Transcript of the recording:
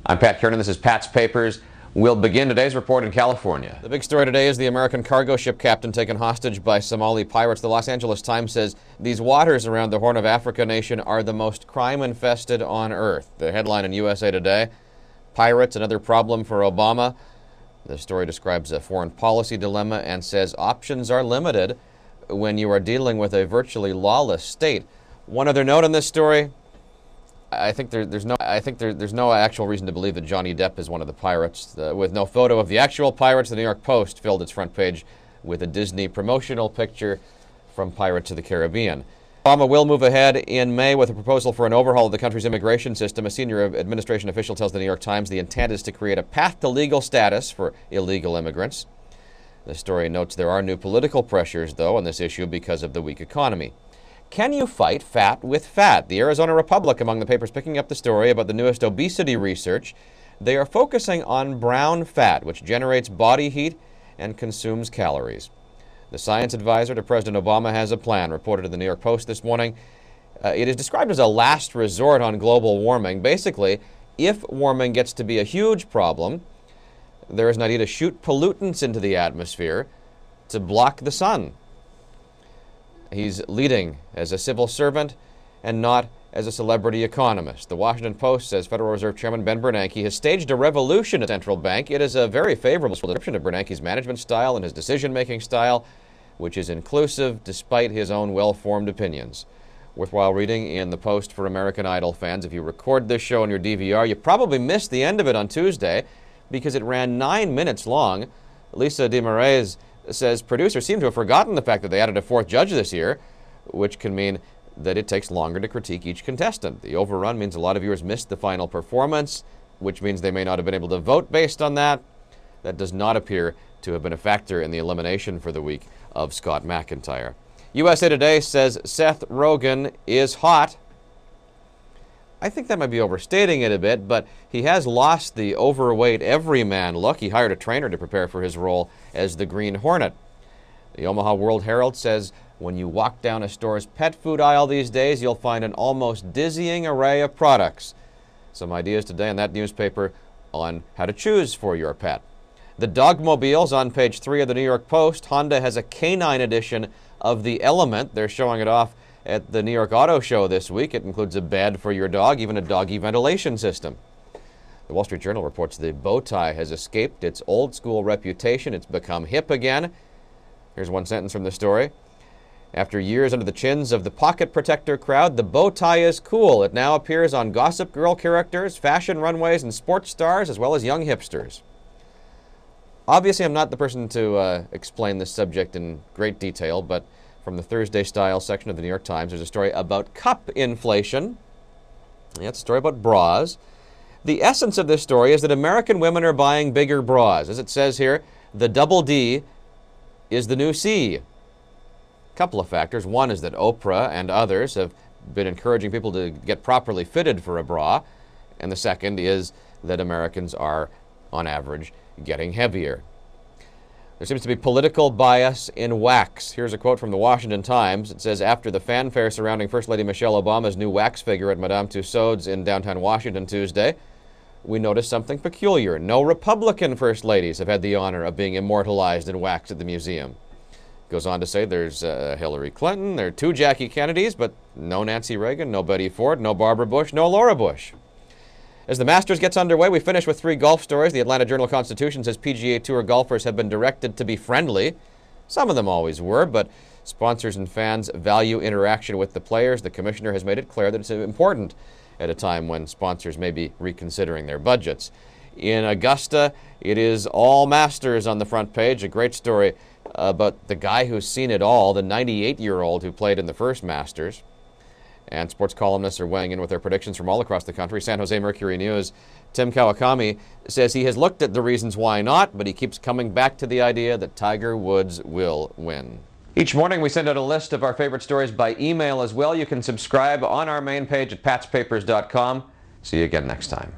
I'm Pat Kiernan. This is Pat's Papers. We'll begin today's report in California. The big story today is the American cargo ship captain taken hostage by Somali pirates. The Los Angeles Times says these waters around the Horn of Africa nation are the most crime-infested on earth. The headline in USA Today, Pirates, another problem for Obama. The story describes a foreign policy dilemma and says options are limited when you are dealing with a virtually lawless state. One other note on this story, I think there's no actual reason to believe that Johnny Depp is one of the pirates. With no photo of the actual pirates, the New York Post filled its front page with a Disney promotional picture from Pirates of the Caribbean. Obama will move ahead in May with a proposal for an overhaul of the country's immigration system. A senior administration official tells the New York Times the intent is to create a path to legal status for illegal immigrants. The story notes there are new political pressures, though, on this issue because of the weak economy. Can you fight fat with fat? The Arizona Republic among the papers picking up the story about the newest obesity research. They are focusing on brown fat, which generates body heat and consumes calories. The science advisor to President Obama has a plan, reported to the New York Post this morning. It is described as a last resort on global warming. Basically, if warming gets to be a huge problem, there is an idea to shoot pollutants into the atmosphere to block the sun. He's leading as a civil servant and not as a celebrity economist. The Washington Post says Federal Reserve Chairman Ben Bernanke has staged a revolution at the central bank. It is a very favorable description of Bernanke's management style and his decision-making style, which is inclusive despite his own well-formed opinions. Worthwhile reading in the Post for American Idol fans. If you record this show on your DVR, you probably missed the end of it on Tuesday because it ran 9 minutes long. Lisa DeMarais says producers seem to have forgotten the fact that they added a fourth judge this year, which can mean that it takes longer to critique each contestant. The overrun means a lot of viewers missed the final performance, which means they may not have been able to vote based on that. That does not appear to have been a factor in the elimination for the week of Scott McIntyre. USA Today says Seth Rogen is hot. I think that might be overstating it a bit, but he has lost the overweight everyman look. He hired a trainer to prepare for his role as the Green Hornet. The Omaha World Herald says when you walk down a store's pet food aisle these days, you'll find an almost dizzying array of products. Some ideas today in that newspaper on how to choose for your pet. The Dogmobile's on page 3 of the New York Post. Honda has a canine edition of the Element. They're showing it off at the New York Auto Show this week. It includes a bed for your dog, even a doggy ventilation system. The Wall Street Journal reports the bowtie has escaped its old-school reputation. It's become hip again. Here's one sentence from the story. After years under the chins of the pocket protector crowd, the bowtie is cool. It now appears on Gossip Girl characters, fashion runways, and sports stars, as well as young hipsters. Obviously, I'm not the person to explain this subject in great detail, but from the Thursday Style section of the New York Times, there's a story about cup inflation. Yeah, it's a story about bras. The essence of this story is that American women are buying bigger bras. As it says here, the double D is the new C. A couple of factors. One is that Oprah and others have been encouraging people to get properly fitted for a bra. And the second is that Americans are, on average, getting heavier. There seems to be political bias in wax. Here's a quote from the Washington Times. It says, after the fanfare surrounding First Lady Michelle Obama's new wax figure at Madame Tussauds in downtown Washington Tuesday, we noticed something peculiar. No Republican First Ladies have had the honor of being immortalized in wax at the museum. It goes on to say there's Hillary Clinton, there are 2 Jackie Kennedys, but no Nancy Reagan, no Betty Ford, no Barbara Bush, no Laura Bush. As the Masters gets underway, we finish with 3 golf stories. The Atlanta Journal-Constitution says PGA Tour golfers have been directed to be friendly. Some of them always were, but sponsors and fans value interaction with the players. The commissioner has made it clear that it's important at a time when sponsors may be reconsidering their budgets. In Augusta, it is all Masters on the front page. A great story about the guy who's seen it all, the 98-year-old who played in the first Masters. And sports columnists are weighing in with their predictions from all across the country. San Jose Mercury News' Tim Kawakami says he has looked at the reasons why not, but he keeps coming back to the idea that Tiger Woods will win. Each morning we send out a list of our favorite stories by email as well. You can subscribe on our main page at patspapers.com. See you again next time.